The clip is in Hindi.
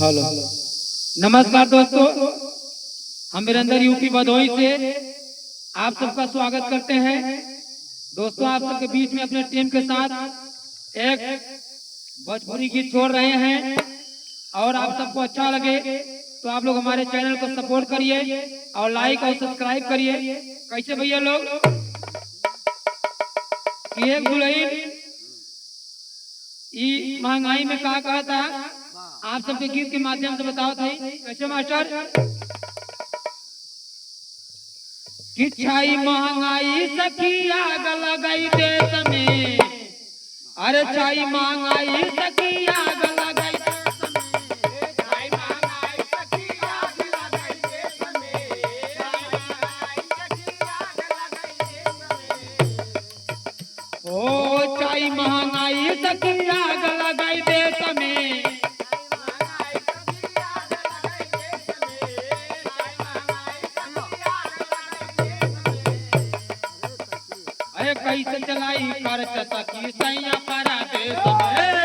हेलो नमस्कार दोस्तों, हम वीरेंद्र यूपी भदोही से आप सबका स्वागत करते हैं। दोस्तों, आप सबके बीच में अपने टीम के साथ एक भोजपुरी गीत छोड़ रहे हैं और आप सबको अच्छा लगे तो आप लोग हमारे चैनल को सपोर्ट करिए और लाइक और सब्सक्राइब करिए। कैसे भैया लोग कि एक दुल्हन ई महंगाई में कहा था, आप सबके गीत के माध्यम से बताओ था कैसे मास्टर कि छाई महंगाई सखी आग लगाई देश में, अरे छाई महंगाई सखी आग लगाई देश में, छाई महंगाई सखी आग लगाई देश में, ओ छाई महंगाई सखी आग लगाई देश में, कैसे चलाई खर्च सकी सैया परा देश में।